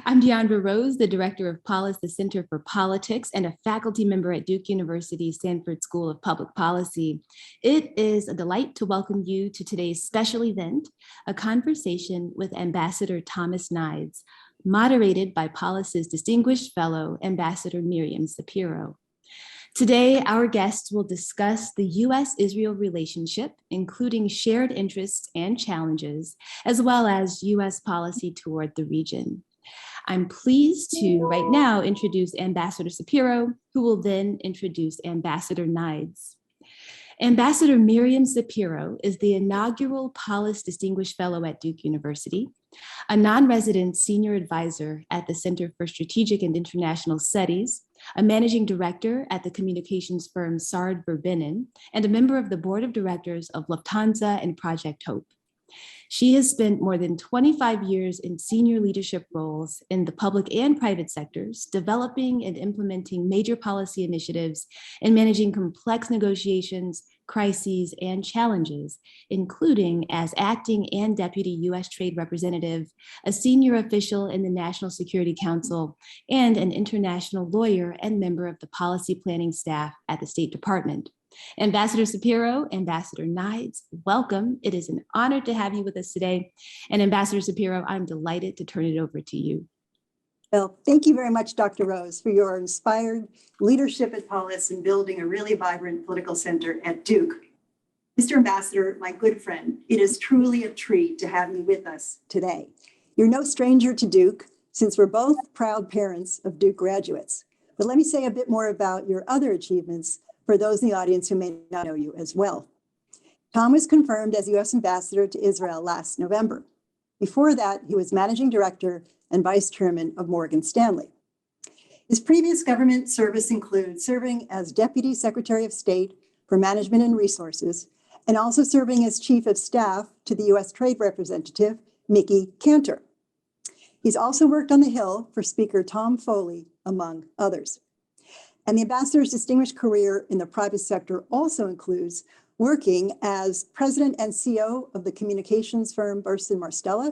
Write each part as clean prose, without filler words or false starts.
I'm Deandra Rose, the director of Polis, the Center for Politics, and a faculty member at Duke University Sanford School of Public Policy. It is a delight to welcome you to today's special event, a conversation with Ambassador Thomas Nides, moderated by Polis's distinguished fellow, Ambassador Miriam Sapiro. Today, our guests will discuss the U.S. Israel relationship, including shared interests and challenges, as well as U.S. policy toward the region. I'm pleased to right now introduce Ambassador Sapiro, who will then introduce Ambassador Nides. Ambassador Miriam Sapiro is the inaugural Polis Distinguished Fellow at Duke University, a non-resident senior advisor at the Center for Strategic and International Studies, a managing director at the communications firm Sard Verbinnen, and a member of the board of directors of Lufthansa and Project Hope. She has spent more than 25 years in senior leadership roles in the public and private sectors, developing and implementing major policy initiatives and managing complex negotiations, crises, and challenges, including as acting and deputy U.S. trade representative, a senior official in the National Security Council, and an international lawyer and member of the policy planning staff at the State Department. Ambassador Sapiro, Ambassador Nides, welcome. It is an honor to have you with us today. And Ambassador Sapiro, I'm delighted to turn it over to you. Well, thank you very much, Dr. Rose, for your inspired leadership at Polis in building a really vibrant political center at Duke. Mr. Ambassador, my good friend, it is truly a treat to have you with us today. You're no stranger to Duke, since we're both proud parents of Duke graduates. But let me say a bit more about your other achievements for those in the audience who may not know you as well. Tom was confirmed as U.S. Ambassador to Israel last November. Before that, he was Managing Director and Vice Chairman of Morgan Stanley. His previous government service includes serving as Deputy Secretary of State for Management and Resources, and also serving as Chief of Staff to the U.S. Trade Representative, Mickey Cantor. He's also worked on the Hill for Speaker Tom Foley, among others. And the ambassador's distinguished career in the private sector also includes working as president and CEO of the communications firm Burson Marsteller,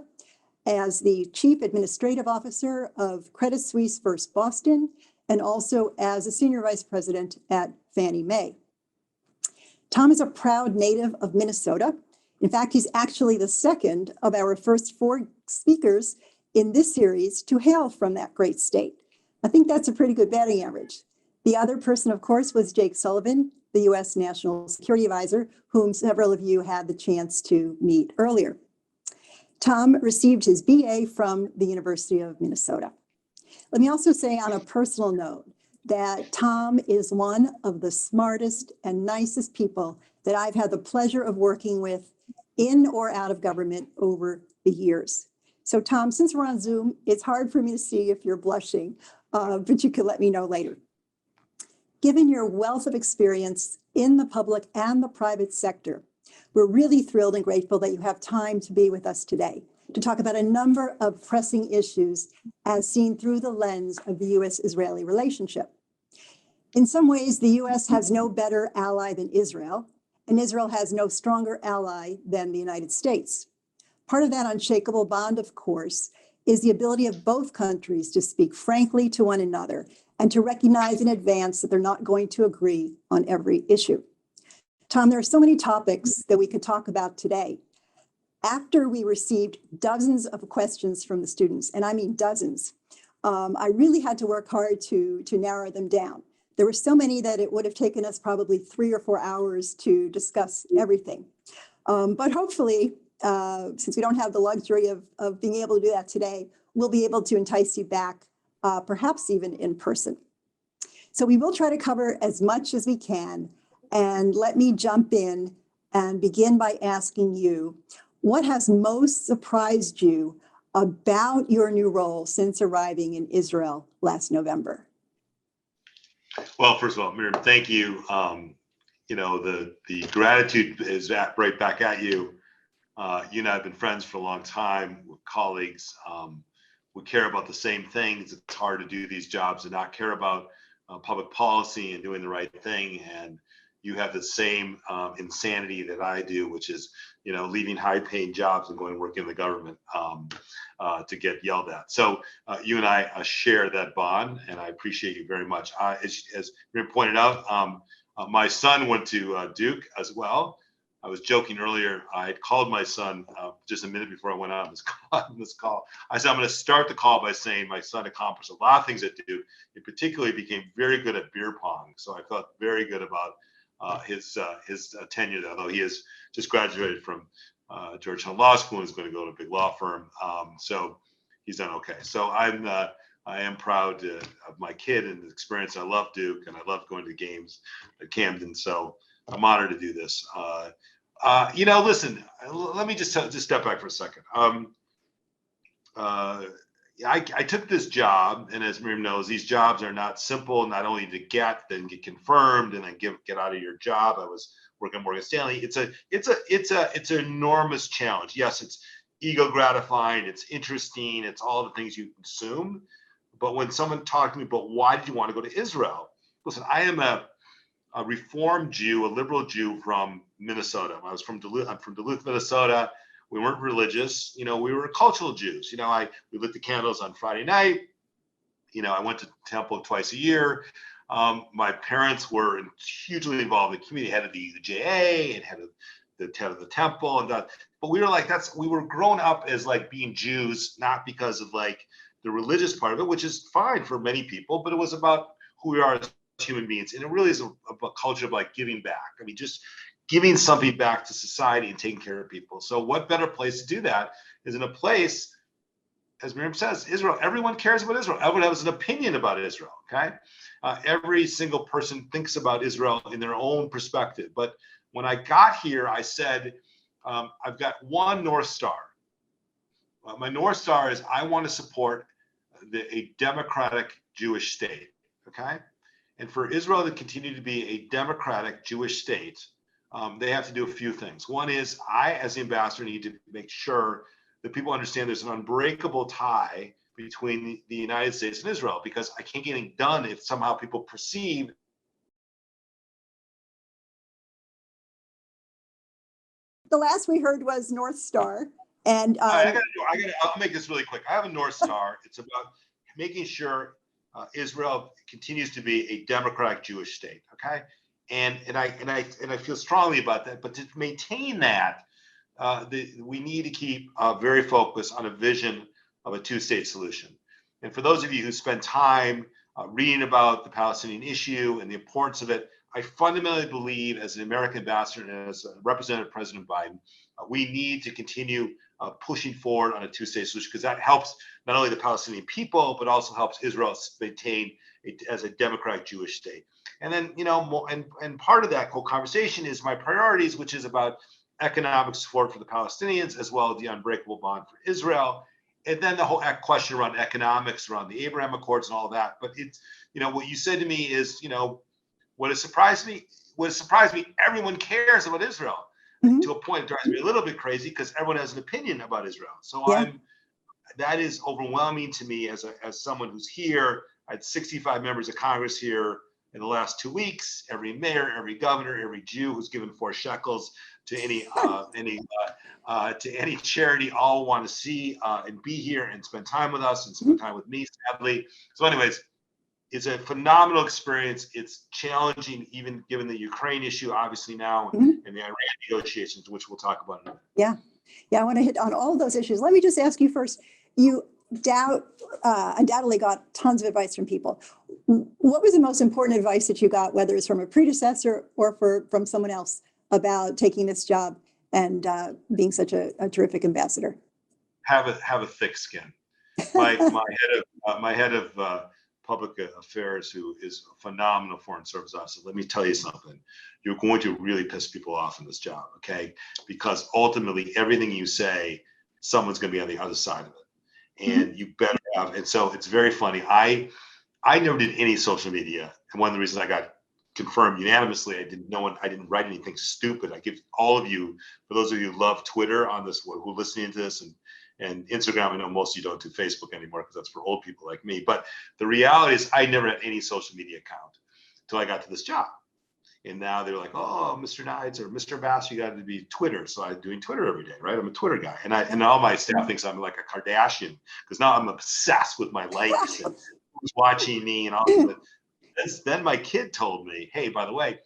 as the chief administrative officer of Credit Suisse First Boston, and also as a senior vice president at Fannie Mae. Tom is a proud native of Minnesota. In fact, he's actually the second of our first 4 speakers in this series to hail from that great state. I think that's a pretty good batting average. The other person, of course, was Jake Sullivan, the U.S. National Security Advisor, whom several of you had the chance to meet earlier. Tom received his BA from the University of Minnesota. Let me also say on a personal note that Tom is one of the smartest and nicest people that I've had the pleasure of working with in or out of government over the years. So Tom, since we're on Zoom, it's hard for me to see if you're blushing, but you can let me know later. Given your wealth of experience in the public and the private sector, we're really thrilled and grateful that you have time to be with us today to talk about a number of pressing issues as seen through the lens of the U.S.-Israeli relationship. In some ways, the U.S. has no better ally than Israel, and Israel has no stronger ally than the United States. Part of that unshakable bond, of course, is the ability of both countries to speak frankly to one another and to recognize in advance that they're not going to agree on every issue. Tom, there are so many topics that we could talk about today. After we received dozens of questions from the students, and I mean dozens, I really had to work hard to narrow them down. There were so many that it would have taken us probably 3 or 4 hours to discuss everything. But hopefully, since we don't have the luxury of being able to do that today, we'll be able to entice you back, perhaps even in person. So we will try to cover as much as we can. And let me jump in and begin by asking you, what has most surprised you about your new role since arriving in Israel last November? Well, first of all, Miriam, thank you. The gratitude is right back at you. You and I have been friends for a long time. We're colleagues. We care about the same things. It's hard to do these jobs and not care about public policy and doing the right thing. And you have the same insanity that I do, which is, leaving high-paying jobs and going to work in the government to get yelled at. So you and I share that bond, and I appreciate you very much. As Miriam pointed out, my son went to Duke as well. I was joking earlier. I had called my son just a minute before I went on this call. I said, I'm going to start the call by saying my son accomplished a lot of things at Duke. He particularly became very good at beer pong. So I felt very good about his tenure, although he has just graduated from Georgetown Law School and is going to go to a big law firm. So he's done okay. So I am proud of my kid and the experience. I love Duke and I love going to games at Camden. So I'm honored to do this. Listen, let me just step back for a second. I took this job, and as Miriam knows, these jobs are not simple, not only to get, then get confirmed, and then get out of your job. I was working at Morgan Stanley. It's an enormous challenge. Yes, it's ego gratifying, it's interesting, it's all the things you consume. But when someone talked to me about why did you want to go to Israel? Listen, I am a Reformed Jew, a liberal Jew from Minnesota. I'm from Duluth, Minnesota. We weren't religious, we were cultural Jews. We lit the candles on Friday night. I went to temple twice a year. My parents were hugely involved in the community, head of the UJA and head of the temple and that. But we were we were grown up as being Jews, not because of the religious part of it, which is fine for many people, but it was about who we are as human beings. And it really is a culture of giving back. I mean, just giving something back to society and taking care of people. So what better place to do that is in a place, as Miriam says, Israel. Everyone cares about Israel. Everyone has an opinion about Israel, okay? Every single person thinks about Israel in their own perspective. But when I got here, I said, I've got one North Star. My North Star is I want to support a democratic Jewish state, okay? And for Israel to continue to be a democratic Jewish state, they have to do a few things. One is I, as the ambassador, need to make sure that people understand there's an unbreakable tie between the United States and Israel, because I can't get anything done if somehow people perceive. The last we heard was North Star. And I'll make this really quick. I have a North Star. It's about making sure Israel continues to be a democratic Jewish state, okay? And I feel strongly about that. But to maintain that, we need to keep very focused on a vision of a two-state solution. And for those of you who spend time reading about the Palestinian issue and the importance of it, I fundamentally believe, as an American ambassador and as Representative President Biden, we need to continue pushing forward on a two-state solution, because that helps not only the Palestinian people, but also helps Israel maintain as a democratic Jewish state. And then, and part of that whole conversation is my priorities, which is about economic support for the Palestinians, as well as the unbreakable bond for Israel. And then the whole question around economics, around the Abraham Accords and all that. But it's, what you said to me is, what has surprised me, everyone cares about Israel. Mm-hmm. To a point, it drives me a little bit crazy because everyone has an opinion about Israel. So yeah. That is overwhelming to me as someone who's here. I had 65 members of Congress here in the last 2 weeks. Every mayor, every governor, every Jew who's given 4 shekels to any charity, all want to see and be here and spend time with us and spend time with me, sadly. So anyways, it's a phenomenal experience. It's challenging, even given the Ukraine issue, obviously now, and the Iran negotiations, which we'll talk about in a minute. Yeah, I want to hit on all of those issues. Let me just ask you first, you undoubtedly got tons of advice from people. What was the most important advice that you got, whether it's from a predecessor or from someone else, about taking this job and being such a terrific ambassador? Have a thick skin. My head of public affairs, who is a phenomenal foreign service officer, let me tell you something. You're going to really piss people off in this job, okay? Because ultimately, everything you say, someone's going to be on the other side of it, and you better have. And so it's very funny. I never did any social media, and one of the reasons I got confirmed unanimously, I didn't write anything stupid. I give all of you, for those of you who love Twitter on this, who are listening to this, and Instagram, I know most of you don't do Facebook anymore because that's for old people like me. But the reality is I never had any social media account until I got to this job. And now they're like, oh, Mr. Nides or Mr. Abbas, you got to be Twitter. So I'm doing Twitter every day, right? I'm a Twitter guy. And all my staff thinks I'm like a Kardashian because now I'm obsessed with my likes and who's watching me and all that. Then my kid told me, hey, by the way,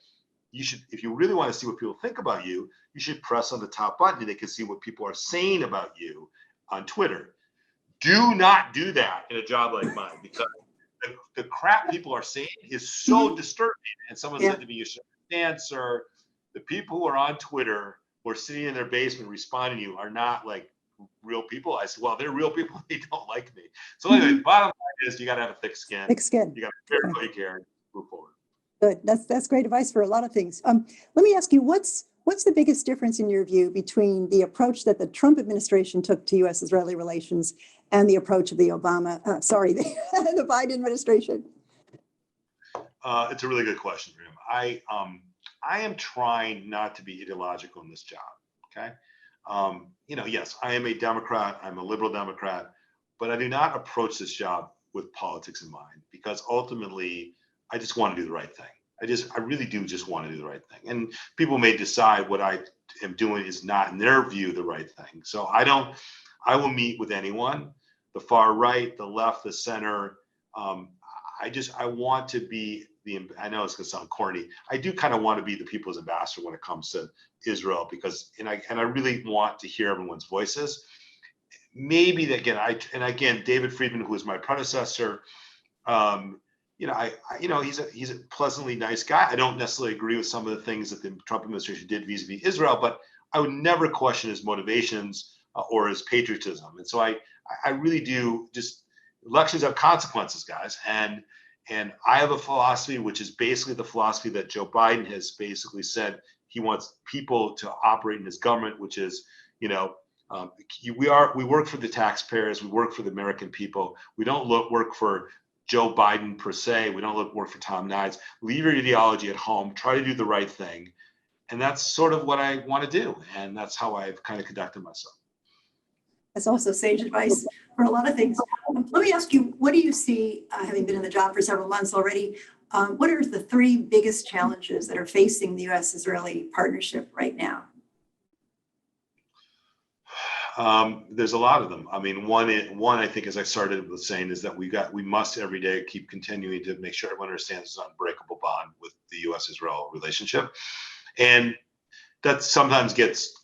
you should, if you really want to see what people think about you, you should press on the top button and they can see what people are saying about you on Twitter. Do not do that in a job like mine because the crap people are saying is so disturbing. And someone said to me, you should understand, sir, the people who are on Twitter who are sitting in their basement responding to you are not like real people. I said, well, they're real people. They don't like me. So anyway, bottom line is you got to have a thick skin. Thick skin. You got to care what you care and move forward. Good. That's great advice for a lot of things. Let me ask you, what's the biggest difference in your view between the approach that the Trump administration took to U.S.-Israeli relations and the approach of the the Biden administration? It's a really good question, Miriam. I am trying not to be ideological in this job. Okay. Yes, I am a Democrat. I'm a liberal Democrat, but I do not approach this job with politics in mind because ultimately I just want to do the right thing. I really do just want to do the right thing. And people may decide what I am doing is not, in their view, the right thing. So I will meet with anyone, the far right, the left, the center. I want to be I know it's going to sound corny. I do kind of want to be the people's ambassador when it comes to Israel because, and I really want to hear everyone's voices. Maybe that again, David Friedman, who was my predecessor, he's a pleasantly nice guy. I don't necessarily agree with some of the things that the Trump administration did vis-a-vis Israel, but I would never question his motivations or his patriotism. And so I really do elections have consequences, guys. And I have a philosophy, which is basically the philosophy that Joe Biden has basically said he wants people to operate in his government, which is, we work for the taxpayers. We work for the American people. We don't work for Joe Biden per se. We don't work for Tom Nides. Leave your ideology at home. Try to do the right thing. And that's sort of what I want to do. And that's how I've kind of conducted myself. That's also sage advice for a lot of things. Let me ask you, what do you see, having been in the job for several months already, what are the three biggest challenges that are facing the U.S.-Israeli partnership right now? There's a lot of them. I mean, one I think, as I started with saying, is that we must every day keep continuing to make sure everyone understands it's an unbreakable bond with the U.S.-Israel relationship. And that sometimes gets,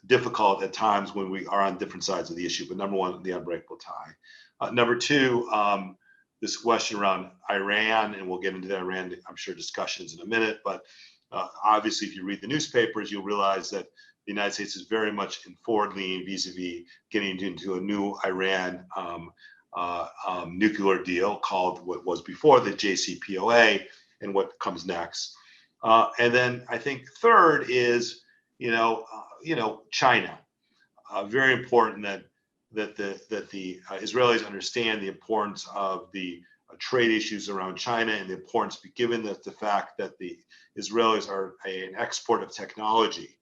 difficult at times when we are on different sides of the issue. But number one, the unbreakable tie. Number two, this question around Iran, and we'll get into the Iran, I'm sure, discussions in a minute. But obviously, if you read the newspapers, you'll realize that the United States is very much in forward-leaning vis-a-vis getting into a new Iran nuclear deal called what was before the JCPOA and what comes next. And then I think third is, China. Very important that the Israelis understand the importance of the trade issues around China and the importance, given that the fact that the Israelis are an export of technology,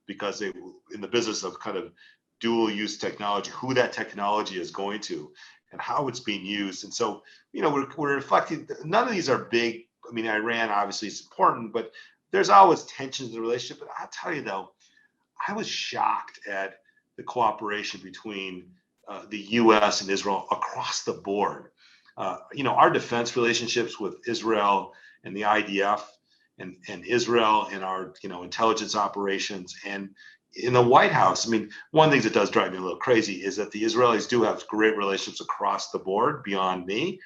because they in the business of kind of dual use technology, who that technology is going to and how it's being used. And so, we're reflecting, none of these are big. I mean, Iran obviously is important, but there's always tensions in the relationship. But I'll tell you though, I was shocked at the cooperation between the U.S. and Israel across the board. Our defense relationships with Israel and the IDF and Israel and our, intelligence operations, and in the White House. I mean, one of the things that does drive me a little crazy is that the Israelis do have great relationships across the board beyond me.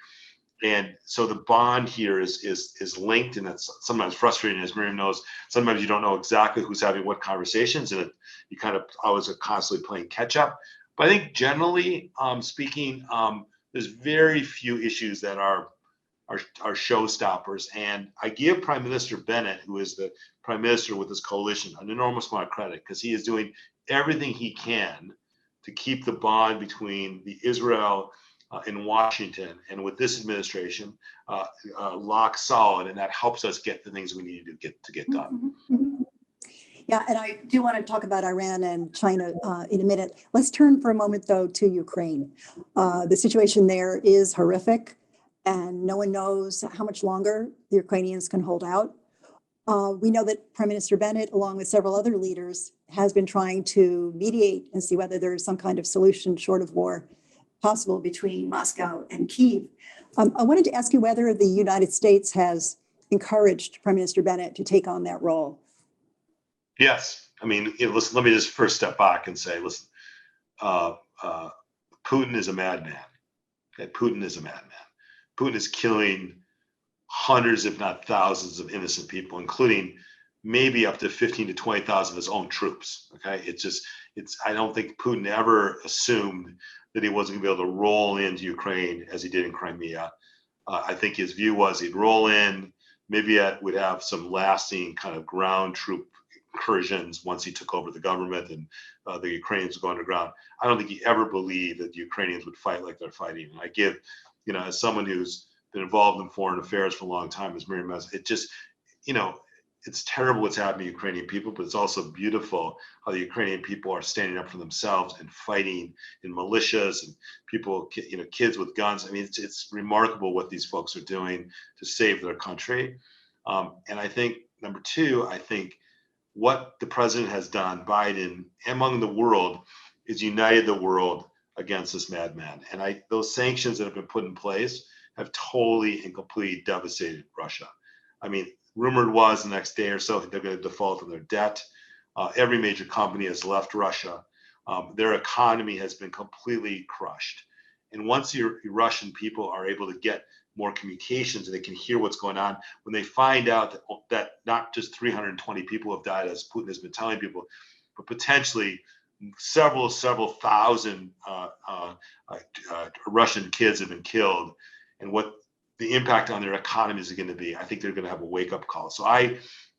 And so the bond here is linked, and that's sometimes frustrating, as Miriam knows. Sometimes you don't know exactly who's having what conversations, and you kind of always are constantly playing catch up. But I think generally speaking, there's very few issues that are showstoppers. And I give Prime Minister Bennett, who is the Prime Minister with this coalition, an enormous amount of credit, because he is doing everything he can to keep the bond between the Israel in Washington and with this administration lock solid, and that helps us get the things we need to get done. Mm-hmm. Yeah, and I do want to talk about Iran and China in a minute. Let's turn for a moment, though, to Ukraine. The situation there is horrific, and no one knows how much longer the Ukrainians can hold out. We know that Prime Minister Bennett, along with several other leaders, has been trying to mediate and see whether there is some kind of solution short of war possible between Moscow and Kyiv. I wanted to ask you whether the United States has encouraged Prime Minister Bennett to take on that role. Yes. I mean, listen, let me just first step back and say, listen, Putin is a madman. Okay? Putin is a madman. Putin is killing hundreds, if not thousands, of innocent people, including maybe up to 15 to 20,000 of his own troops. Okay, I don't think Putin ever assumed that he wasn't going to be able to roll into Ukraine as he did in Crimea. I think his view was he'd roll in, maybe it would have some lasting kind of ground troop incursions once he took over the government and the Ukrainians would go underground. I don't think he ever believed that the Ukrainians would fight like they're fighting. And I give, as someone who's been involved in foreign affairs for a long time, as Miriam has, it just, it's terrible what's happening to Ukrainian people, but it's also beautiful how the Ukrainian people are standing up for themselves and fighting in militias and people, kids with guns. I mean, it's remarkable what these folks are doing to save their country. And I think, number two, I think what the president has done, Biden, among the world, is united the world against this madman. And those sanctions that have been put in place have totally and completely devastated Russia. I mean, rumored was the next day or so they're going to default on their debt. Every major company has left Russia. Their economy has been completely crushed. And once your Russian people are able to get more communications and they can hear what's going on, when they find out that not just 320 people have died, as Putin has been telling people, but potentially several thousand Russian kids have been killed, and what the impact on their economies is going to be, I think they're going to have a wake-up call. So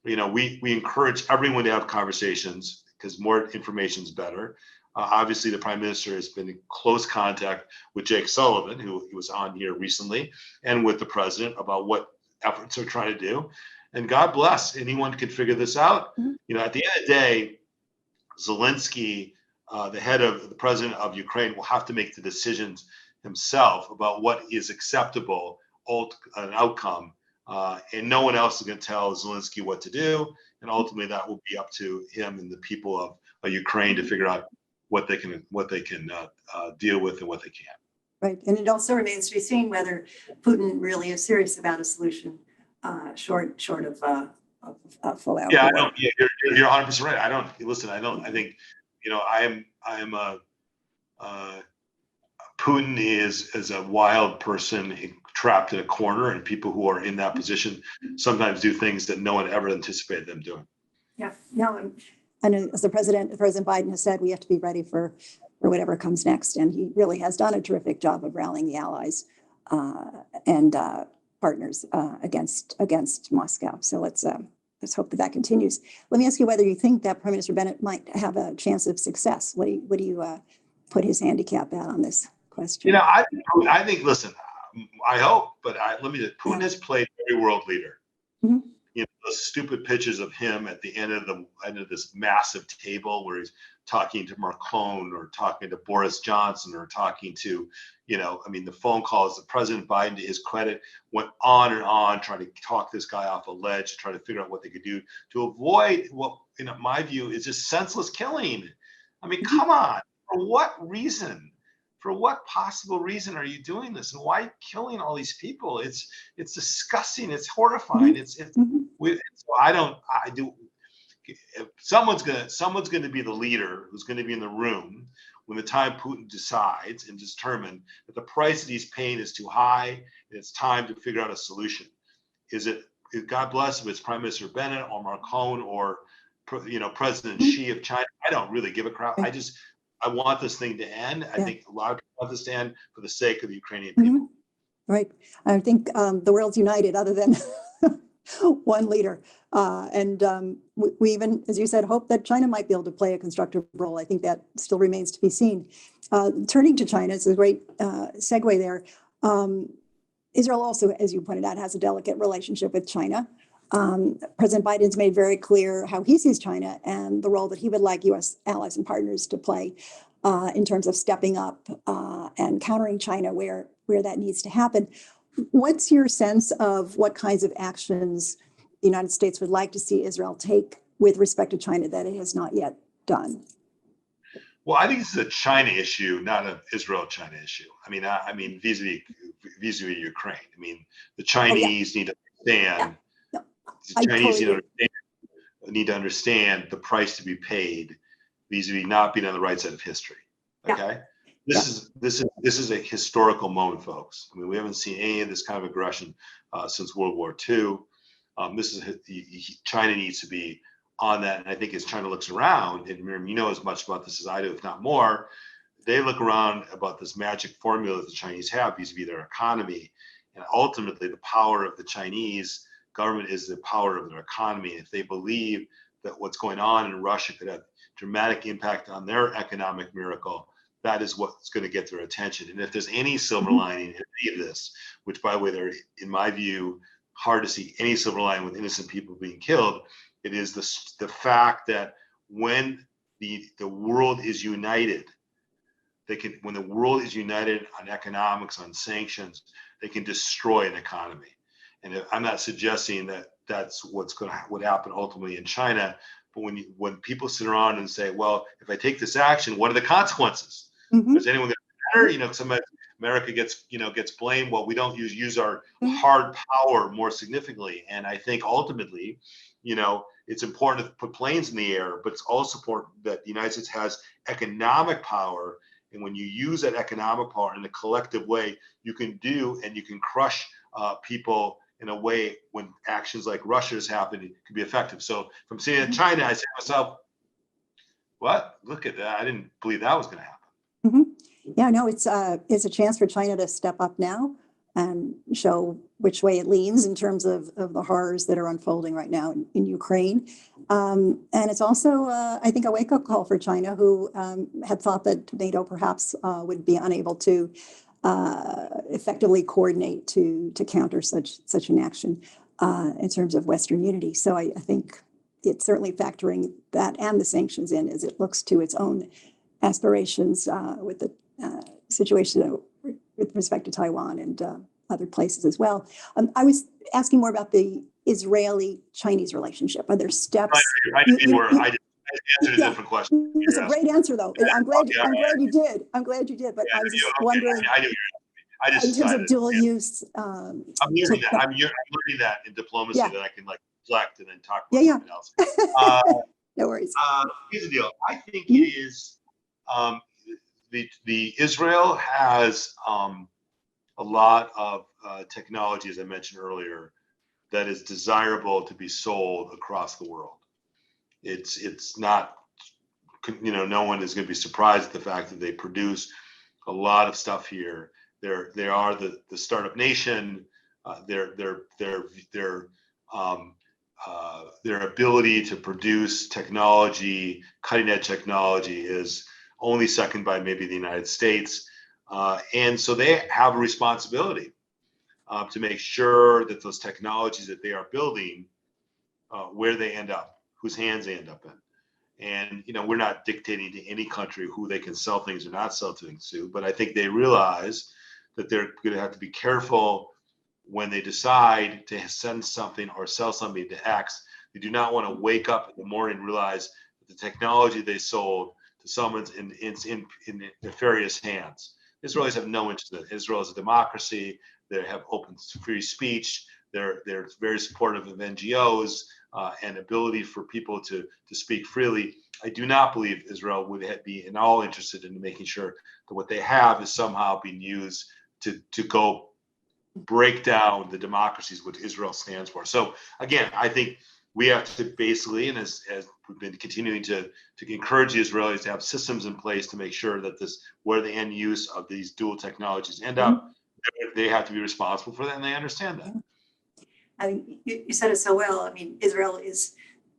we encourage everyone to have conversations because more information is better. Obviously, the Prime Minister has been in close contact with Jake Sullivan, who was on here recently, and with the President about what efforts are trying to do. And God bless, anyone can figure this out. Mm-hmm. At the end of the day, Zelensky, the President of Ukraine, will have to make the decisions himself about what is acceptable an outcome, and no one else is going to tell Zelensky what to do, and ultimately that will be up to him and the people of Ukraine to figure out what they can deal with and what they can't. Right, and it also remains to be seen whether Putin really is serious about a solution short of full out. Yeah, you're 100% right. I think Putin is a wild person trapped in a corner, and people who are in that position sometimes do things that no one ever anticipated them doing. Yeah, no, and as President Biden has said, we have to be ready for whatever comes next, and he really has done a terrific job of rallying the allies and partners against Moscow. So let's hope that continues. Let me ask you whether you think that Prime Minister Bennett might have a chance of success. What do you put his handicap at on this question? I think. Listen, I hope, but Putin has played every world leader. Mm-hmm. Those stupid pictures of him at the end of this massive table where he's talking to Macron or talking to Boris Johnson or talking to, the phone calls. The President Biden, to his credit, went on and on trying to talk this guy off a ledge to try to figure out what they could do to avoid what, in my view, is just senseless killing. I mean, come on, for what reason? For what possible reason are you doing this, and why killing all these people? It's disgusting. It's horrifying. If someone's gonna be the leader who's going to be in the room when the time Putin decides and determine that the price that he's paying is too high and it's time to figure out a solution. God bless if it's Prime Minister Bennett or Macron or President Xi of China. I don't really give a crap. I want this thing to end. I think a lot of people want this to end for the sake of the Ukrainian people. Mm-hmm. Right. I think the world's united other than one leader. And we even, as you said, hope that China might be able to play a constructive role. I think that still remains to be seen. Turning to China, it's a great segue there. Israel also, as you pointed out, has a delicate relationship with China. President Biden's made very clear how he sees China and the role that he would like U.S. allies and partners to play in terms of stepping up and countering China where that needs to happen. What's your sense of what kinds of actions the United States would like to see Israel take with respect to China that it has not yet done? Well, I think this is a China issue, not an Israel-China issue. I mean, vis-a-vis Ukraine. I mean, the Chinese need to understand. No, The Chinese need to understand the price to be paid vis-a-vis not being on the right side of history. Okay, this is a historical moment, folks. I mean, we haven't seen any of this kind of aggression since World War II. China needs to be on that, and I think as China looks around, and Miriam, you know as much about this as I do, if not more, they look around about this magic formula that the Chinese have vis-a-vis their economy, and ultimately the power of the Chinese government is the power of their economy. If they believe that what's going on in Russia could have dramatic impact on their economic miracle, that is what's going to get their attention. And if there's any silver lining in any of this, which by the way, they're, in my view, hard to see any silver lining with innocent people being killed, it is the fact that when the world is united, when the world is united on economics, on sanctions, they can destroy an economy. And I'm not suggesting that that's would happen ultimately in China, but when people sit around and say, well, if I take this action, what are the consequences? Is anyone going to matter? You know, somebody, America gets blamed. Well, we don't use our hard power more significantly. And I think ultimately, it's important to put planes in the air, but it's also important that the United States has economic power. And when you use that economic power in a collective way, you can crush people in a way when actions like Russia's happened, it can be effective. So if I'm sitting in China, I say to myself, what? Look at that. I didn't believe that was going to happen. Yeah, no, it's a chance for China to step up now and show which way it leans in terms of the horrors that are unfolding right now in Ukraine. And it's also, I think, a wake-up call for China, who had thought that NATO perhaps would be unable to effectively coordinate to counter such an action in terms of Western unity. So I think it's certainly factoring that and the sanctions in as it looks to its own aspirations with the situation with respect to Taiwan and other places as well. I was asking more about the Israeli-Chinese relationship. Are there steps? I answered a different question. It's a great answer, though. I'm glad you did. I'm glad you did. But I was just wondering, in terms of dual use. I'm learning that. I'm learning that in diplomacy that I can reflect and then talk about something else. No worries. Here's the deal. I think it is. The Israel has a lot of technology, as I mentioned earlier, that is desirable to be sold across the world. It's not, no one is going to be surprised at the fact that they produce a lot of stuff here. They are the startup nation. Their ability to produce technology, cutting edge technology, is only second by maybe the United States. And so they have a responsibility to make sure that those technologies that they are building, where they end up, whose hands they end up in. And, we're not dictating to any country who they can sell things or not sell things to, but I think they realize that they're going to have to be careful when they decide to send something or sell something to X. They do not want to wake up in the morning and realize that the technology they sold to someone's in nefarious hands. Israelis have no interest in it. Israel is a democracy. They have open, free speech. They're very supportive of NGOs and ability for people to speak freely. I do not believe Israel would be at all interested in making sure that what they have is somehow being used to go break down the democracies which Israel stands for. So again, I think we have to basically, and as we've been continuing to encourage the Israelis to have systems in place to make sure that where the end use of these dual technologies end up, they have to be responsible for that, and they understand that. I think you said it so well. I mean, Israel is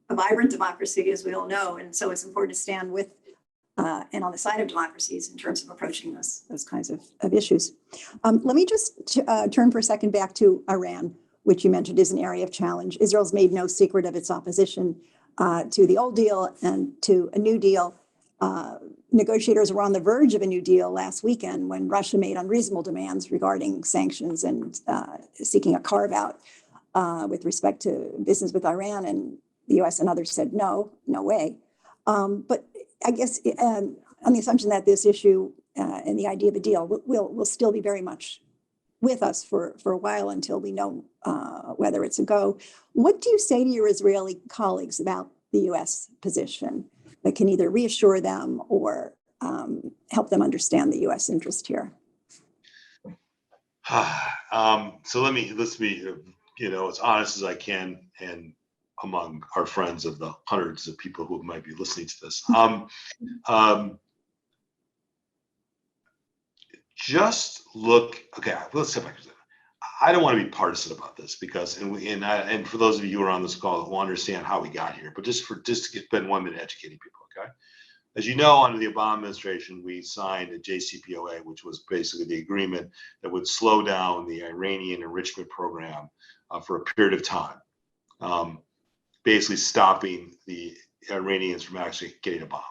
a vibrant democracy, as we all know, and so it's important to stand with and on the side of democracies in terms of approaching those kinds of issues. Let me just turn for a second back to Iran, which you mentioned is an area of challenge. Israel's made no secret of its opposition to the old deal and to a new deal. Negotiators were on the verge of a new deal last weekend when Russia made unreasonable demands regarding sanctions and seeking a carve-out. with respect to business with Iran, and the US and others said, no way. But I guess on the assumption that this issue and the idea of a deal will still be very much with us for a while until we know whether it's a go. What do you say to your Israeli colleagues about the US position that can either reassure them or help them understand the US interest here? So let's be, as honest as I can, and among our friends of the hundreds of people who might be listening to this. Just look. Okay, let's step back. I don't want to be partisan about this because, and for those of you who are on this call who understand how we got here, but just to spend 1 minute educating people. Okay, as you know, under the Obama administration, we signed a JCPOA, which was basically the agreement that would slow down the Iranian enrichment program for a period of time, basically stopping the Iranians from actually getting a bomb.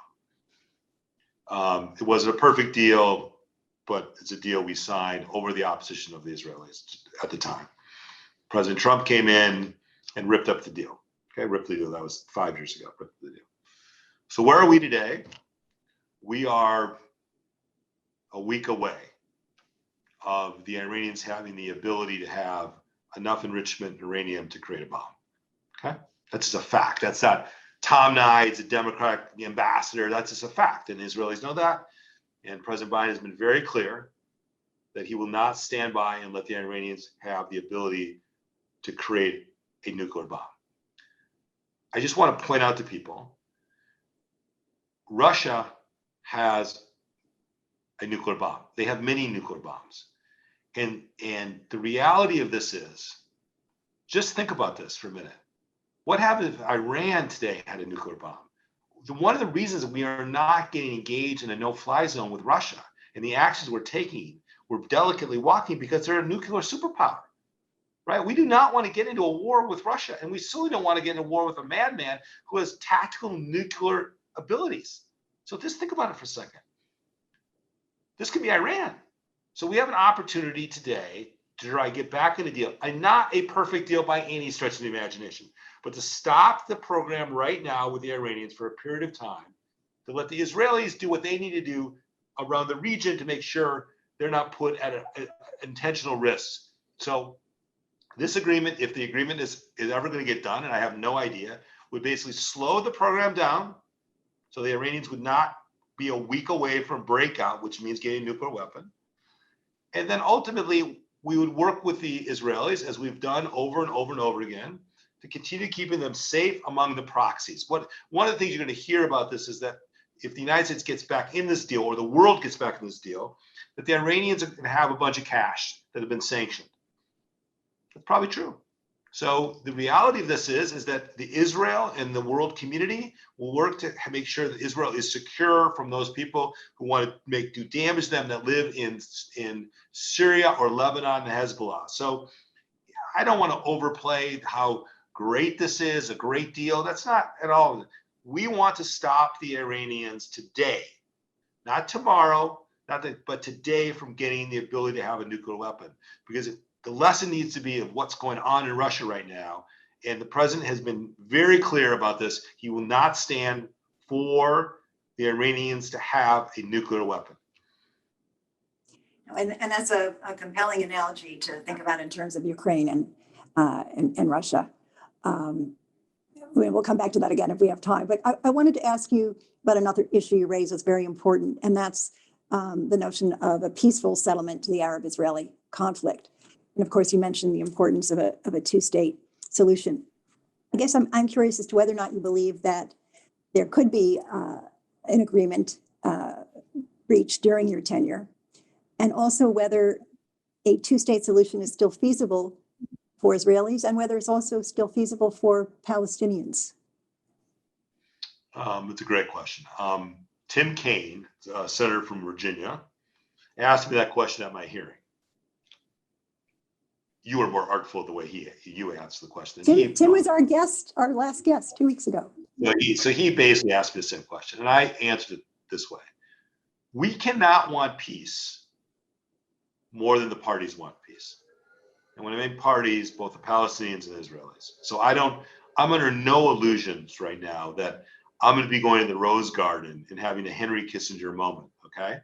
It wasn't a perfect deal, but it's a deal we signed over the opposition of the Israelis at the time. President Trump came in and ripped up the deal. Okay, ripped the deal. That was 5 years ago. Ripped the deal. So where are we today? We are a week away of the Iranians having the ability to have enough enrichment uranium to create a bomb. Okay, that's just a fact. That's not Tom Nides, a Democrat ambassador. That's just a fact, and Israelis know that. And President Biden has been very clear that he will not stand by and let the Iranians have the ability to create a nuclear bomb. I just want to point out to people, Russia has a nuclear bomb. They have many nuclear bombs. And the reality of this is, just think about this for a minute. What happens if Iran today had a nuclear bomb? One of the reasons we are not getting engaged in a no-fly zone with Russia and the actions we're taking, we're delicately walking because they're a nuclear superpower, right? We do not want to get into a war with Russia, and we certainly don't want to get into a war with a madman who has tactical nuclear abilities. So just think about it for a second. This could be Iran. So we have an opportunity today to try to get back in a deal, and not a perfect deal by any stretch of the imagination, but to stop the program right now with the Iranians for a period of time, to let the Israelis do what they need to do around the region to make sure they're not put at intentional risks. So this agreement, if the agreement is ever going to get done, and I have no idea, would basically slow the program down so the Iranians would not be a week away from breakout, which means getting a nuclear weapon. And then ultimately, we would work with the Israelis, as we've done over and over and over again, to continue keeping them safe among the proxies. One of the things you're going to hear about this is that if the United States gets back in this deal, or the world gets back in this deal, that the Iranians are going to have a bunch of cash that have been sanctioned. That's probably true. So the reality of this is that the Israel and the world community will work to make sure that Israel is secure from those people who want to do damage to them that live in Syria or Lebanon and Hezbollah. So I don't want to overplay how great this is, a great deal. That's not at all. We want to stop the Iranians today, not tomorrow, but today, from getting the ability to have a nuclear weapon, because the lesson needs to be of what's going on in Russia right now. And the president has been very clear about this. He will not stand for the Iranians to have a nuclear weapon. And that's a compelling analogy to think about in terms of Ukraine and Russia. We'll come back to that again if we have time. But I wanted to ask you about another issue you raised that's very important, and that's the notion of a peaceful settlement to the Arab-Israeli conflict. And of course, you mentioned the importance of a two-state solution. I guess I'm curious as to whether or not you believe that there could be an agreement reached during your tenure, and also whether a two-state solution is still feasible for Israelis, and whether it's also still feasible for Palestinians. It's a great question. Tim Kaine, a senator from Virginia, asked me that question at my hearing. You were more artful the way you answered the question. Tim was our guest, our last guest 2 weeks ago. So he basically asked me the same question, and I answered it this way. We cannot want peace more than the parties want peace. And when I mean parties, both the Palestinians and the Israelis. So I'm under no illusions right now that I'm going to be going to the Rose Garden and having a Henry Kissinger moment, okay?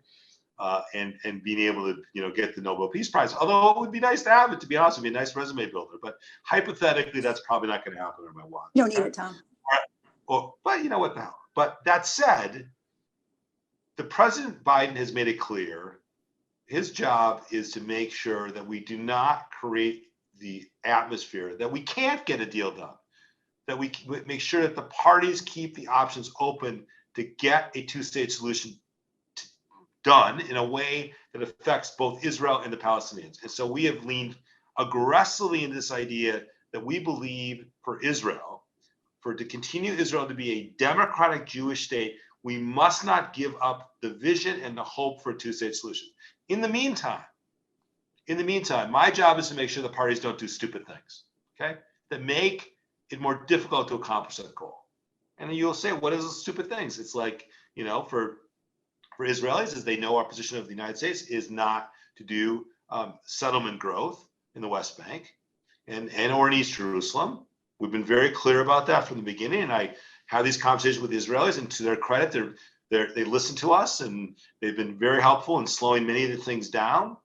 And being able to, get the Nobel Peace Prize. Although it would be nice to have it, to be honest, it'd be a nice resume builder. But hypothetically, that's probably not going to happen on my watch. You don't need it, Tom. But you know what the hell? But that said, the President Biden has made it clear his job is to make sure that we do not create the atmosphere that we can't get a deal done, that we make sure that the parties keep the options open to get a two-state solution done in a way that affects both Israel and the Palestinians. And so we have leaned aggressively in this idea that we believe for Israel, to continue Israel to be a democratic Jewish state, we must not give up the vision and the hope for a two-state solution. In the meantime, my job is to make sure the parties don't do stupid things, okay, that make it more difficult to accomplish that goal. And you'll say, what is the stupid things? It's like, for Israelis, as they know, our position of the United States is not to do settlement growth in the West Bank and or in East Jerusalem. We've been very clear about that from the beginning, and I have these conversations with the Israelis, and to their credit, they listen to us, and they've been very helpful in slowing many of the things down.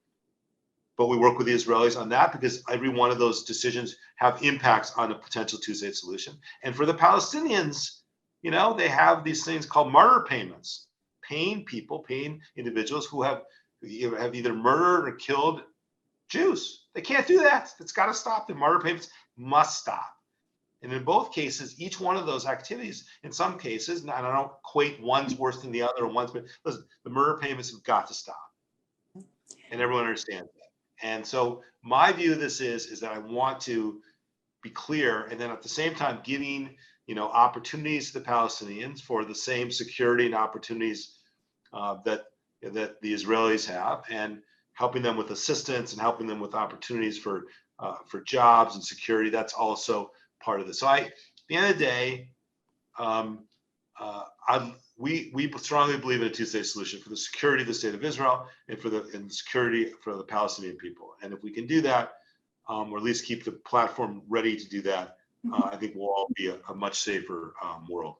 But we work with the Israelis on that because every one of those decisions have impacts on a potential two-state solution. And for the Palestinians, they have these things called martyr payments, paying individuals who have either murdered or killed Jews. They can't do that. It's got to stop. The martyr payments must stop. And in both cases, each one of those activities, in some cases, and I don't equate one's worse than the other, but listen, the murder payments have got to stop. And everyone understands that. And so my view of this is that I want to be clear, and then at the same time giving opportunities to the Palestinians for the same security and opportunities that the Israelis have, and helping them with assistance and helping them with opportunities for jobs and security. That's also part of this. So at the end of the day, we strongly believe in a two-state solution for the security of the state of Israel and for the security for the Palestinian people. And if we can do that, or at least keep the platform ready to do that, I think we'll all be a much safer world.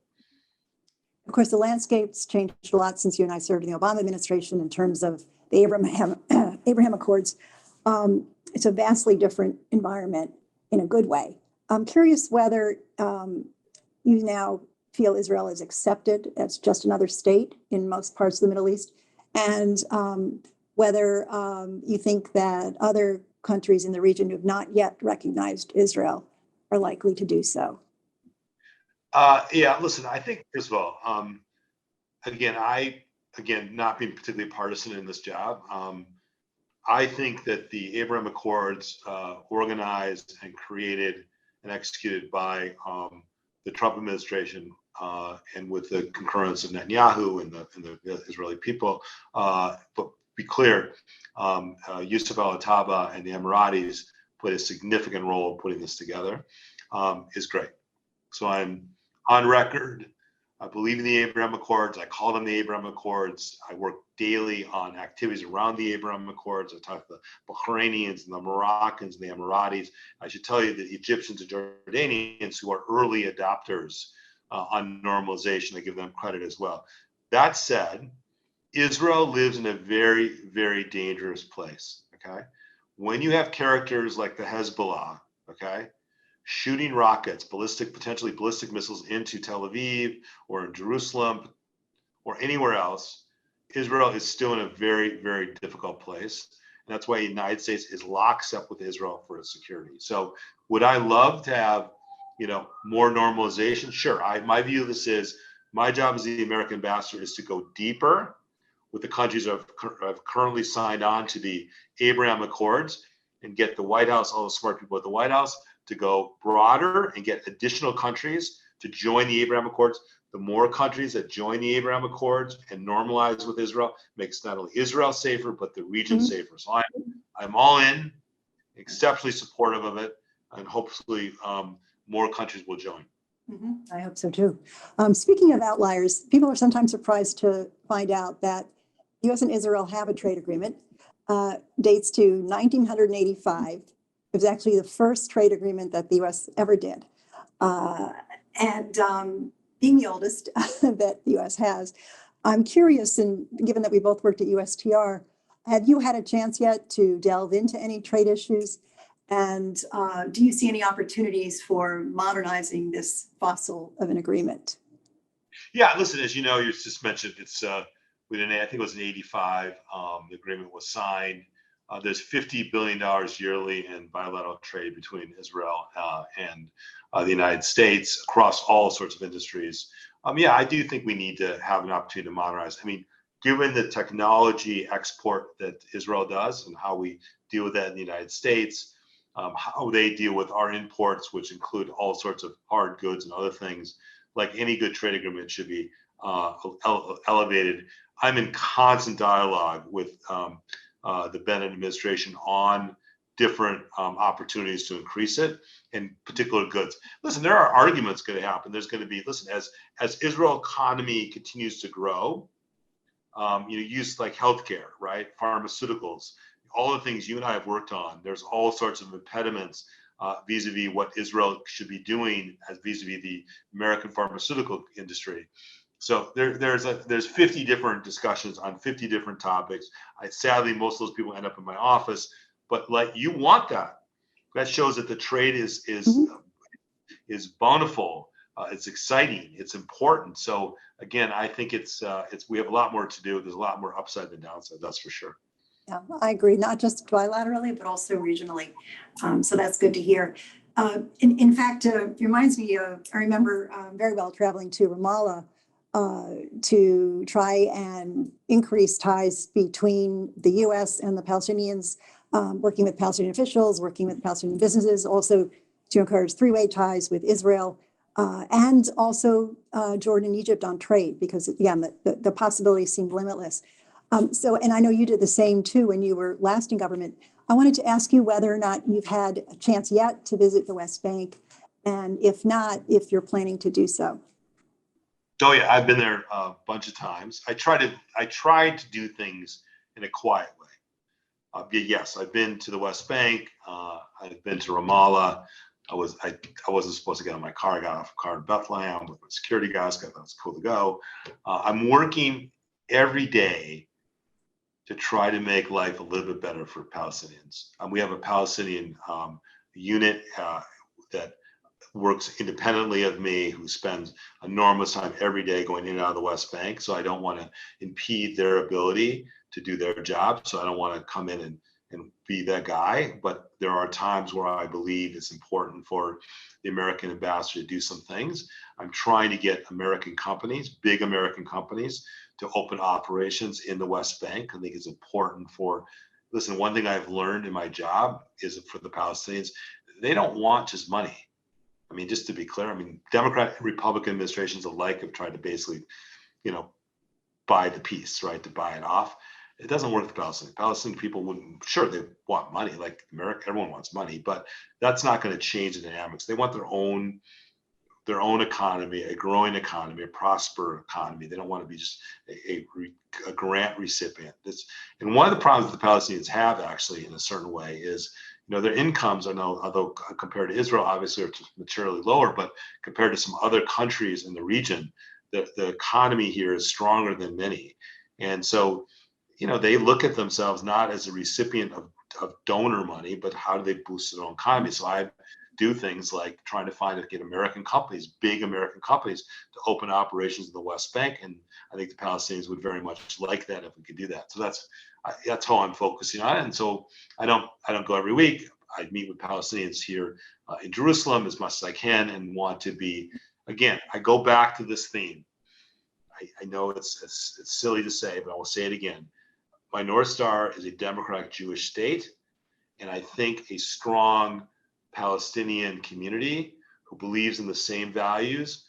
Of course, the landscape's changed a lot since you and I served in the Obama administration in terms of the Abraham Accords. It's a vastly different environment in a good way. I'm curious whether you now feel Israel is accepted as just another state in most parts of the Middle East, and whether you think that other countries in the region who have not yet recognized Israel are likely to do so. Yeah, listen, I think, first of all, again, not being particularly partisan in this job, I think that the Abraham Accords organized and created and executed by the Trump administration and with the concurrence of Netanyahu and the Israeli people. But be clear, Yusuf al-Attaba and the Emiratis played a significant role in putting this together, is great. So I'm on record. I believe in the Abraham Accords. I call them the Abraham Accords. I work daily on activities around the Abraham Accords. I talk to the Bahrainians and the Moroccans and the Emiratis. I should tell you that the Egyptians and Jordanians, who are early adopters on normalization, I give them credit as well. That said, Israel lives in a very, very dangerous place, okay? When you have characters like the Hezbollah, okay, shooting rockets, potentially ballistic missiles into Tel Aviv or in Jerusalem or anywhere else, Israel is still in a very, very difficult place. And that's why the United States is lockstep with Israel for its security. So would I love to have, more normalization? Sure. My view of this is my job as the American ambassador is to go deeper with the countries that have currently signed on to the Abraham Accords and get the White House, all the smart people at the White House, to go broader and get additional countries to join the Abraham Accords. The more countries that join the Abraham Accords and normalize with Israel makes not only Israel safer, but the region safer. So I'm all in, exceptionally supportive of it, and hopefully more countries will join. I hope so too. Speaking of outliers, people are sometimes surprised to find out that U.S. and Israel have a trade agreement, dates to 1985. It was actually the first trade agreement that the U.S. ever did. And being the oldest that the U.S. has, I'm curious, and given that we both worked at USTR, have you had a chance yet to delve into any trade issues? And do you see any opportunities for modernizing this fossil of an agreement? Yeah, listen, as you know, you just mentioned it's within, I think it was in '85, the agreement was signed. There's $50 billion yearly in bilateral trade between Israel and the United States across all sorts of industries. Yeah, I do think we need to have an opportunity to modernize. I mean, given the technology export that Israel does and how we deal with that in the United States, how they deal with our imports, which include all sorts of hard goods and other things, like any good trade agreement should be elevated. I'm in constant dialogue with the Bennett administration on different opportunities to increase it in particular goods. Listen, there are arguments going to happen. There's going to be, listen, as Israel economy continues to grow, use like healthcare, right? Pharmaceuticals, all the things you and I have worked on, there's all sorts of impediments vis-a-vis what Israel should be doing as vis-a-vis the American pharmaceutical industry. So there's 50 different discussions on 50 different topics. Sadly, most of those people end up in my office, but like you want that. That shows that the trade is bountiful. It's exciting. It's important. So again, I think we have a lot more to do. There's a lot more upside than downside. That's for sure. Yeah, I agree. Not just bilaterally, but also regionally. So that's good to hear. In fact, it reminds me of, I remember very well traveling to Ramallah to try and increase ties between the U.S. and the Palestinians, working with Palestinian officials, working with Palestinian businesses, also to encourage three-way ties with Israel, and also Jordan and Egypt on trade, because again, the possibilities seemed limitless. And I know you did the same too when you were last in government. I wanted to ask you whether or not you've had a chance yet to visit the West Bank, and if not, if you're planning to do so. Oh yeah, I've been there a bunch of times. I try to do things in a quiet way. Yes, I've been to the West Bank. I've been to Ramallah. I wasn't supposed to get on my car. I got off a car in Bethlehem with my security guys. I thought it was cool to go. I'm working every day to try to make life a little bit better for Palestinians. We have a Palestinian unit that works independently of me, who spends enormous time every day going in and out of the West Bank. So I don't want to impede their ability to do their job. So I don't want to come in and be that guy. But there are times where I believe it's important for the American ambassador to do some things. I'm trying to get American companies, big American companies, to open operations in the West Bank. I think it's important listen, one thing I've learned in my job is for the Palestinians, they don't want just money. I mean, just to be clear, I mean, Democrat and Republican administrations alike have tried to basically, buy the peace, right? To buy it off. It doesn't work with the Palestinians. Palestinian people wouldn't, sure, they want money, like America, everyone wants money, but that's not going to change the dynamics. They want their own economy, a growing economy, a prosper economy. They don't want to be just a grant recipient. And one of the problems that the Palestinians have, actually, in a certain way, is their incomes are although compared to Israel, obviously, are materially lower, but compared to some other countries in the region, the economy here is stronger than many. And so, they look at themselves not as a recipient of donor money, but how do they boost their own economy? So I do things like trying to get American companies, big American companies, to open operations in the West Bank. And I think the Palestinians would very much like that if we could do that. So that's how I'm focusing on it. And so I don't go every week. I meet with Palestinians here in Jerusalem as much as I can, and want to be, again, I go back to this theme. I know it's silly to say, but I will say it again. My North Star is a democratic Jewish state. And I think a strong Palestinian community who believes in the same values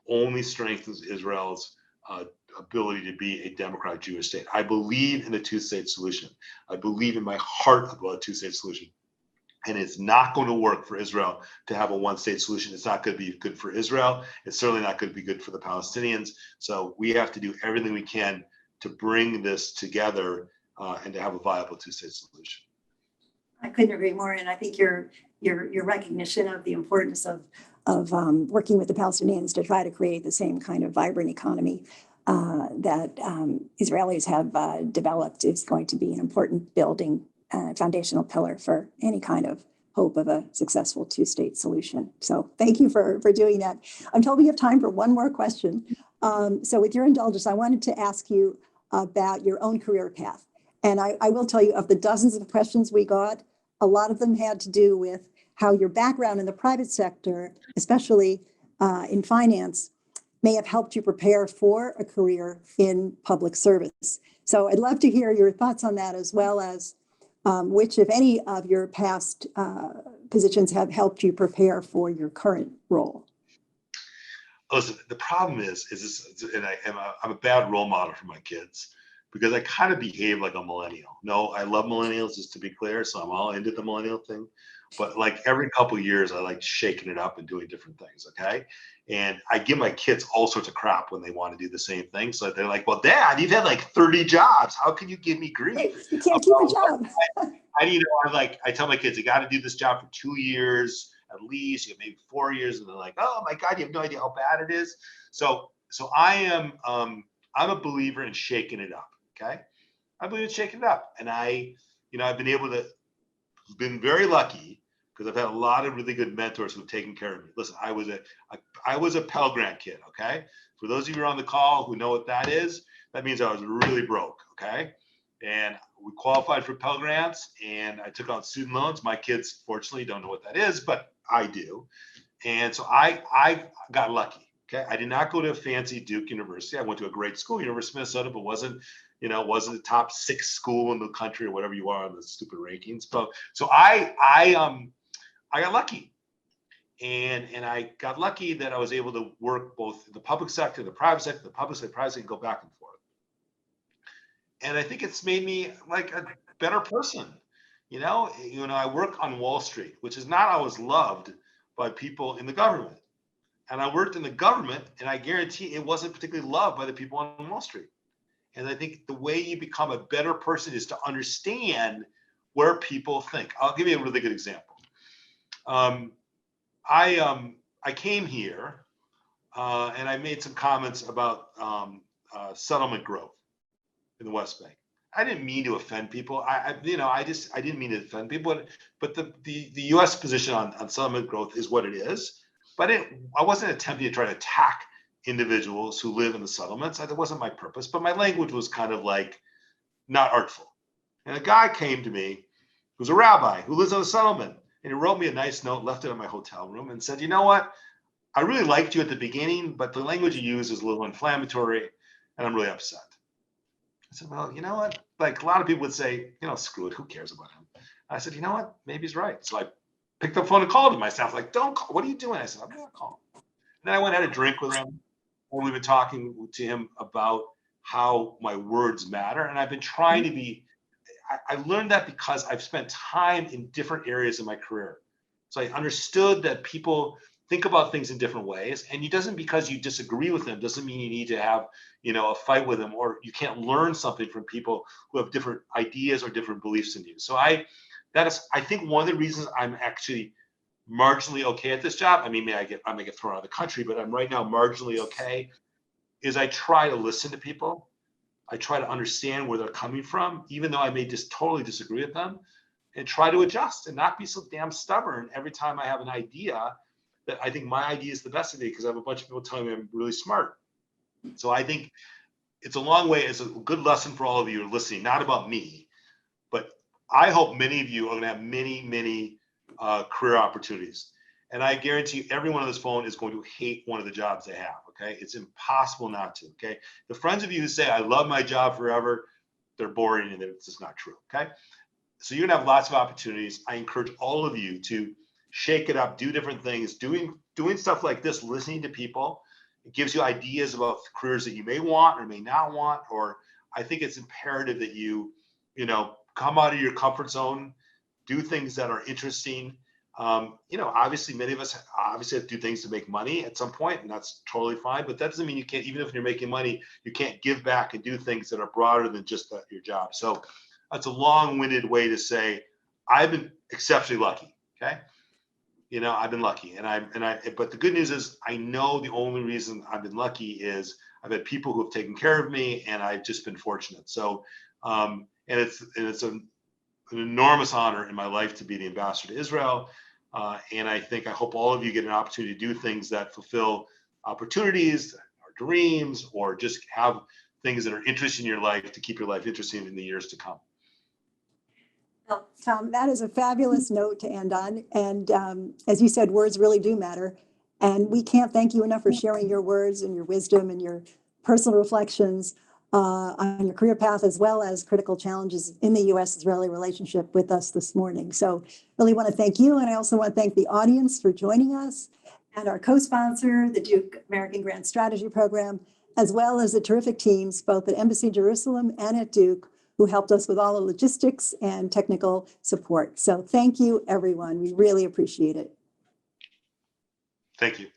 only strengthens Israel's ability to be a democratic Jewish state. I believe in a two-state solution. I believe in my heart about a two-state solution. And it's not going to work for Israel to have a one-state solution. It's not going to be good for Israel. It's certainly not going to be good for the Palestinians. So we have to do everything we can to bring this together and to have a viable two-state solution. I couldn't agree more. And I think your recognition of the importance of working with the Palestinians to try to create the same kind of vibrant economy that Israelis have developed is going to be an important building foundational pillar for any kind of hope of a successful two-state solution. So thank you for doing that. I'm told we have time for one more question. So with your indulgence, I wanted to ask you about your own career path. And I will tell you, of the dozens of questions we got, a lot of them had to do with how your background in the private sector, especially in finance, may have helped you prepare for a career in public service. So I'd love to hear your thoughts on that, as well as which, if any, of your past positions have helped you prepare for your current role. Listen, the problem is this, and I'm a bad role model for my kids, because I kind of behave like a millennial. No, I love millennials, just to be clear, so I'm all into the millennial thing. But like every couple of years, I like shaking it up and doing different things, okay? And I give my kids all sorts of crap when they want to do the same thing. So they're like, well, Dad, you've had like 30 jobs. How can you give me grief? You can't keep a job. I tell my kids, you got to do this job for 2 years at least, maybe 4 years. And they're like, oh my God, you have no idea how bad it is. So I'm a believer in shaking it up, okay? I believe in shaking it up. And I've been very lucky, because I've had a lot of really good mentors who've taken care of me. Listen, I was a Pell Grant kid, okay? For those of you on the call who know what that is, that means I was really broke, okay? And we qualified for Pell Grants, and I took out student loans. My kids, fortunately, don't know what that is, but I do. And so I got lucky, okay? I did not go to a fancy Duke University. I went to a great school, University of Minnesota, but wasn't the top 6 school in the country or whatever you are on the stupid rankings. But so I got lucky, and I got lucky that I was able to work both in the public sector, the private sector, the public sector, private sector, and go back and forth. And I think it's made me like a better person. I work on Wall Street, which is not always loved by people in the government. And I worked in the government, and I guarantee it wasn't particularly loved by the people on Wall Street. And I think the way you become a better person is to understand where people think. I'll give you a really good example. I came here and I made some comments about settlement growth in the West Bank. I didn't mean to offend people. I didn't mean to offend people. But the U.S. position on settlement growth is what it is. But I wasn't attempting to try to attack individuals who live in the settlements. That wasn't my purpose. But my language was kind of like not artful. And a guy came to me who's a rabbi who lives on a settlement. And he wrote me a nice note, left it in my hotel room, and said, you know what? I really liked you at the beginning, but the language you use is a little inflammatory, and I'm really upset. I said, well, you know what? Like a lot of people would say, screw it, who cares about him? I said, you know what? Maybe he's right. So I picked up the phone and called him myself, like, don't call. What are you doing? I said, I'm going to call him. And then I went and had a drink with him, and we've been talking to him about how my words matter. And I've been trying to be, I learned that because I've spent time in different areas of my career. So I understood that people think about things in different ways, and it doesn't, because you disagree with them, doesn't mean you need to have, a fight with them, or you can't learn something from people who have different ideas or different beliefs than you. So I think one of the reasons I'm actually marginally okay at this job. I mean, I may get thrown out of the country, but I'm right now marginally okay, is I try to listen to people. I try to understand where they're coming from, even though I may just totally disagree with them, and try to adjust and not be so damn stubborn every time I have an idea that I think my idea is the best idea, because I have a bunch of people telling me I'm really smart. So I think it's a long way. It's a good lesson for all of you listening, not about me, but I hope many of you are going to have many, many career opportunities. And I guarantee you, everyone on this phone is going to hate one of the jobs they have, okay? It's impossible not to, okay? The friends of you who say, I love my job forever, they're boring, and it's just not true, okay? So you're gonna have lots of opportunities. I encourage all of you to shake it up, do different things, doing stuff like this, listening to people. It gives you ideas about careers that you may want or may not want, or I think it's imperative that you come out of your comfort zone, do things that are interesting. Obviously many of us have to do things to make money at some point, and that's totally fine, but that doesn't mean you can't, even if you're making money, you can't give back and do things that are broader than just your job. So that's a long-winded way to say, I've been exceptionally lucky. Okay. I've been lucky, but the good news is I know the only reason I've been lucky is I've had people who have taken care of me, and I've just been fortunate. So, and it's an enormous honor in my life to be the ambassador to Israel. And I hope all of you get an opportunity to do things that fulfill opportunities or dreams, or just have things that are interesting in your life to keep your life interesting in the years to come. Well, Tom, that is a fabulous note to end on. And as you said, words really do matter. And we can't thank you enough for sharing your words and your wisdom and your personal reflections on your career path, as well as critical challenges in the U.S.-Israeli relationship with us this morning. So really want to thank you. And I also want to thank the audience for joining us, and our co-sponsor, the Duke American Grant Strategy Program, as well as the terrific teams, both at Embassy Jerusalem and at Duke, who helped us with all the logistics and technical support. So thank you, everyone. We really appreciate it. Thank you.